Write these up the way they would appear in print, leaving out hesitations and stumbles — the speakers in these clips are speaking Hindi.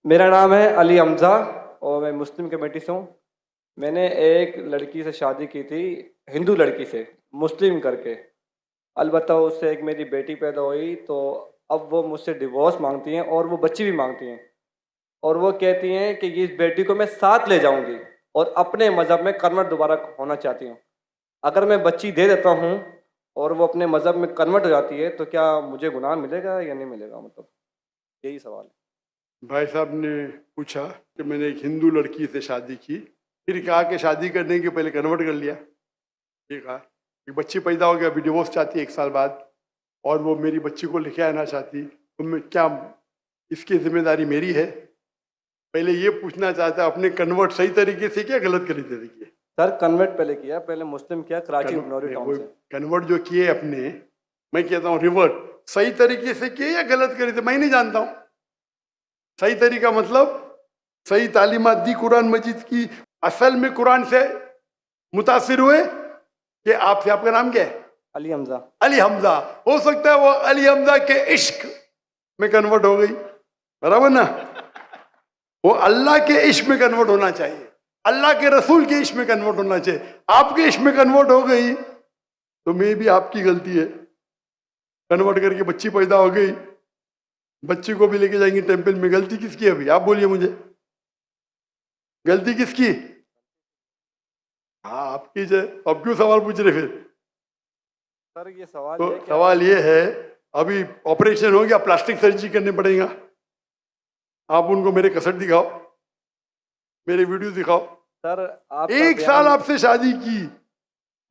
मेरा नाम है अली हमज़ा और मैं मुस्लिम कमेटी से हूँ। मैंने एक लड़की से शादी की थी, हिंदू लड़की से, मुस्लिम करके। अलबत्ता उससे एक मेरी बेटी पैदा हुई, तो अब वो मुझसे डिवोर्स मांगती हैं और वो बच्ची भी मांगती हैं। और वो कहती हैं कि इस बेटी को मैं साथ ले जाऊंगी और अपने मज़हब में कन्वर्ट दोबारा होना चाहती हूँ। अगर मैं बच्ची दे देता हूँ और वो अपने मज़हब में कन्वर्ट हो जाती है, तो क्या मुझे गुनाह मिलेगा या नहीं मिलेगा? मतलब यही सवाल है। भाई साहब ने पूछा कि मैंने एक हिंदू लड़की से शादी की, फिर कहा कि शादी करने के पहले कन्वर्ट कर लिया। ये कहा कि बच्ची पैदा हो गया, अभी डिवोर्स चाहती है 1 साल बाद, और वो मेरी बच्ची को लेके आना चाहती, तो मैं क्या, इसकी जिम्मेदारी मेरी है? पहले ये पूछना चाहता है, अपने कन्वर्ट सही तरीके से किया, गलत तरीके से किए? सर कन्वर्ट पहले किया, पहले मुस्लिम किया कराची नौरी टाउन से। कन्वर्ट जो किए अपने, मैं कहता हूँ रिवर्ट सही तरीके से किए या गलत करे थे, मैं नहीं जानता हूँ। सही तरीका मतलब सही तालीमात दी कुरान मजीद की, असल में कुरान से मुतासिर हुए कि आपसे, आपका नाम क्या है? अली हमजा। अली हमजा। हो सकता है वो अली हमजा के इश्क में कन्वर्ट हो गई, बराबर ना? वो अल्लाह के इश्क में कन्वर्ट होना चाहिए, अल्लाह के रसूल के इश्क में कन्वर्ट होना चाहिए। आपके इश्क में कन्वर्ट हो गई तो मे भी आपकी गलती है। कन्वर्ट करके बच्ची पैदा हो गई, बच्ची को भी लेके जाएंगे टेंपल में, गलती किसकी है? अभी आप बोलिए मुझे, गलती किसकी? हाँ आपकी है। अब क्यों सवाल पूछ रहे फिर? सर ये सवाल तो है क्या? सवाल ये है, अभी ऑपरेशन हो गया, प्लास्टिक सर्जरी करने पड़ेगा। आप उनको मेरे कसट दिखाओ, मेरे वीडियो दिखाओ। सर आप 1 साल आपसे शादी की,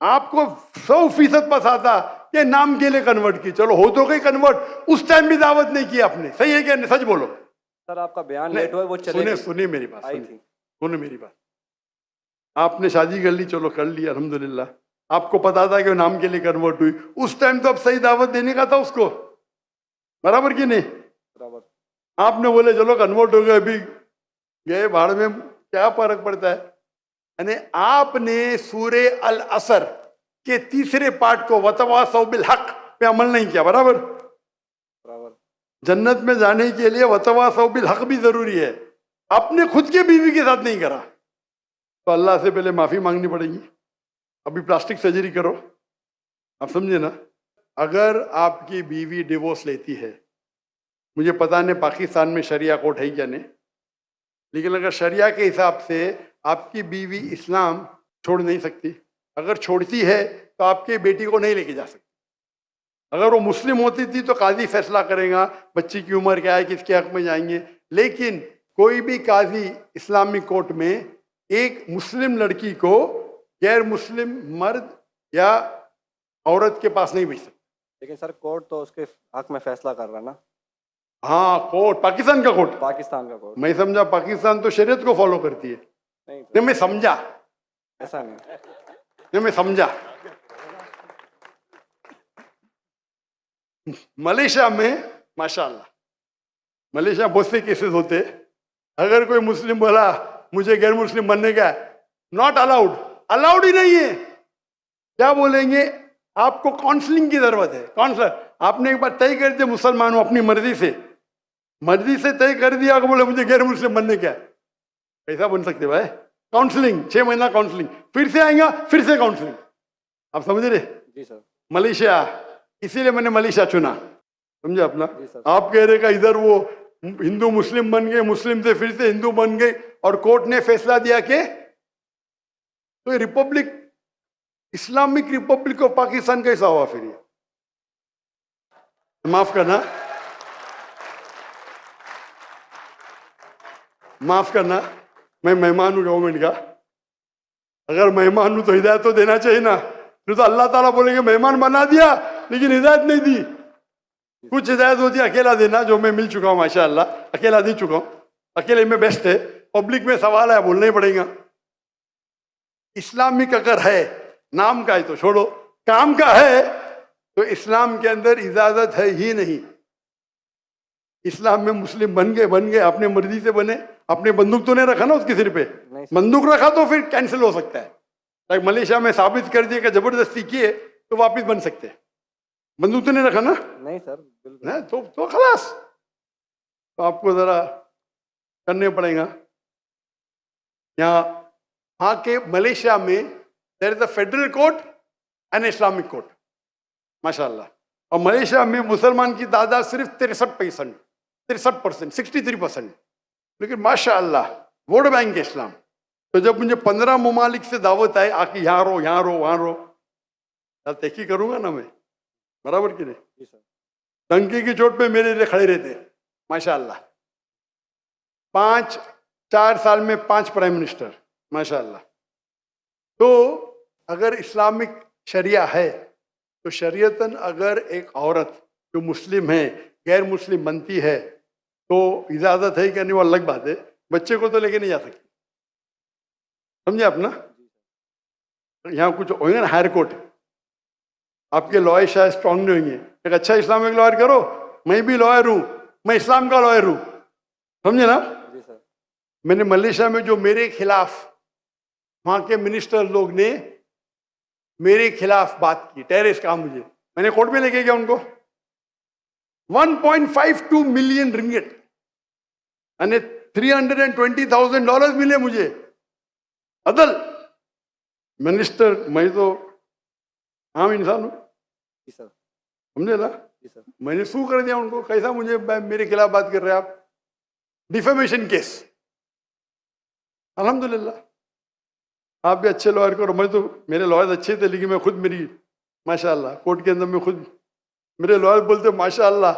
आपको 100% पता कि नाम के लिए कन्वर्ट की, चलो हो तो गई कन्वर्ट, उस टाइम भी दावत नहीं की आपने, सही है क्या? सच बोलो। सर आपका बयान लेट हुआ, वो चले सुने मेरी बात, आई थी। सुने मेरी बात। आपने शादी कर ली, चलो कर ली, अल्हम्दुलिल्लाह। आपको पता था कि वो नाम के लिए कन्वर्ट हुई, उस टाइम तो अब सही दावत देने का था उसको, बराबर कि नहीं? बराबर। आपने बोले चलो कन्वर्ट हो गए, अभी गए भाड़ में, क्या फर्क पड़ता है? यानी आपने सूरे अल असर के 3रे पार्ट को वतवासौ बिल हक पे अमल नहीं किया, बराबर? बराबर। जन्नत में जाने के लिए वतवासौ बिल हक भी जरूरी है, अपने खुद के बीवी के साथ नहीं करा तो अल्लाह से पहले माफी मांगनी पड़ेगी। अभी प्लास्टिक सर्जरी करो, आप समझे ना? अगर आपकी बीवी डिवोर्स लेती है, मुझे पता नहीं पाकिस्तान में शरिया कोर्ट है क्या नहीं, लेकिन अगर शरिया के हिसाब से आपकी बीवी इस्लाम छोड़ नहीं सकती, अगर छोड़ती है तो आपके बेटी को नहीं लेके जा सकती। अगर वो मुस्लिम होती थी तो काजी फैसला करेगा बच्ची की उम्र क्या है, किसके हक में जाएंगे, लेकिन कोई भी काजी इस्लामिक कोर्ट में एक मुस्लिम लड़की को गैर मुस्लिम मर्द या औरत के पास नहीं भेज सकता। लेकिन सर कोर्ट तो उसके हक में फैसला कर रहा है ना। हाँ कोर्ट, पाकिस्तान का कोर्ट, पाकिस्तान का कोर्ट। मैं समझा पाकिस्तान तो शरीयत को फॉलो करती है। नहीं मैं समझा, ऐसा नहीं। नहीं मैं समझा। मलेशिया में माशाल्लाह, मलेशिया बहुत से केसेस होते, अगर कोई मुस्लिम बोला मुझे गैर मुस्लिम बनने का, नॉट अलाउड, अलाउड ही नहीं है। क्या बोलेंगे? आपको काउंसलिंग की जरूरत है। काउंसलर, आपने एक बार तय कर दिया मुसलमान हूं, अपनी मर्जी से तय कर दिया कि बोले मुझे गैर मुस्लिम बनने का, कैसा बन सकते भाई? काउंसलिंग 6 महीना काउंसलिंग, फिर से आएगा, फिर से काउंसलिंग। आप समझ रहे? जी सर। मलेशिया, इसीलिए मैंने मलेशिया चुना, समझे अपना? सर। आप कह रहे का इधर वो हिंदू मुस्लिम बन गए, मुस्लिम से फिर से हिंदू बन गए, और कोर्ट ने फैसला दिया कि तो Republic, Islamic Republic of Pakistan कैसा हुआ फिर? ये माफ करना, माफ करना, मैं मेहमान हूं गवर्नमेंट का, अगर मेहमान हूं तो हिदायत तो देना चाहिए ना। तो अल्लाह ताला बोलेंगे मेहमान बना दिया लेकिन हिदायत नहीं दी। कुछ हिदायत होती है अकेला देना, जो मैं मिल चुका हूं माशाअल्लाह, अकेला दे चुका हूं, अकेले में बेस्ट है। पब्लिक में सवाल है, बोलना ही पड़ेगा। इस्लामिक अगर है, नाम का है तो छोड़ो, काम का है तो इस्लाम के अंदर इजाजत है ही नहीं। इस्लाम में मुस्लिम बन गए, अपने मर्जी से बने, अपने बंदूक तो नहीं रखा ना उसके सिर पे, बंदूक रखा तो फिर कैंसिल हो सकता है। लाइक मलेशिया में साबित कर दिया कि जबरदस्ती किए तो वापिस बन सकते हैं, बंदूक तो नहीं रखा ना? नहीं सर बिल्कुल। ना तो खलास। तो आपको जरा करने पड़ेगा। यहाँ वहाँ के मलेशिया में there is a federal court and Islamic court, माशाल्लाह। और मलेशिया में मुसलमान की तादाद सिर्फ 63%, 63%, लेकिन माशाल्लाह वोट बैंक है इस्लाम। तो जब मुझे 15 ममालिक से दावत आए आके यहाँ रहो, यहाँ रहो, वहाँ रहो, तहकी करूंगा ना मैं, बराबर कि नहीं? जी सर। डंके की चोट पे मेरे लिए खड़े रहते माशाल्लाह। 4 साल में 5 प्राइम मिनिस्टर, माशाल्लाह। तो अगर इस्लामिक शरिया है तो शरीयतन अगर एक औरत जो मुस्लिम है गैर मुस्लिम बनती है तो इजाजत है कि नहीं, वो अलग बात है। बच्चे को तो लेके नहीं जा सकती, समझे आप ना? यहाँ कुछ होंगे ना हायर कोर्ट, आपके लॉयर शायद स्ट्रांग नहीं होंगे। एक अच्छा इस्लामिक लॉयर करो, मैं भी लॉयर हूँ, मैं इस्लाम का लॉयर हूँ, समझे ना? जी सर। मैंने मलेशिया में जो मेरे खिलाफ वहाँ के मिनिस्टर लोग ने मेरे खिलाफ बात की, टेररिस्ट कहा मुझे, मैंने कोर्ट में लेके गया उनको। 1.52 मिलियन रिंगिट यानी $320,000 मिले मुझे। अदल मिनिस्टर, मैं तो आम इंसान हूँ, जी सर। समझे ना? जी सर। मैंने सू कर दिया उनको, कैसा मुझे मेरे खिलाफ बात कर रहे हैं आप, डिफेमेशन केस। अल्हम्दुलिल्लाह आप भी अच्छे लॉयर करो। मैं तो, मेरे लॉयर अच्छे थे लेकिन मैं खुद, मेरी माशाल्लाह कोर्ट के अंदर में खुद मेरे लॉयर बोलते माशाल्लाह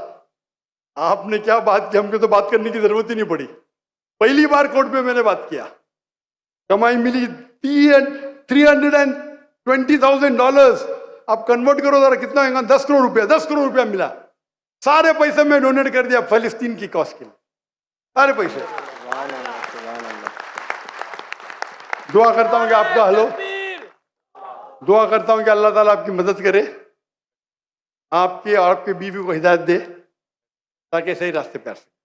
आपने क्या बात की, हमको तो बात करने की जरूरत ही नहीं पड़ी। पहली बार कोर्ट में मैंने बात किया, कमाई मिली $320,000। आप कन्वर्ट करो जरा, कितना होगा? 10 करोड़ रुपया, 10 करोड़ रुपया मिला। सारे पैसे मैं डोनेट कर दिया फलस्तीन की कॉज के लिए, सारे पैसे। दुआ करता हूं कि आपका हलो, दुआ करता हूं कि अल्लाह ताला आपकी मदद करे, आपके और आपके बीवी को हिदायत दे ताकि सही रास्ते पे आ सके।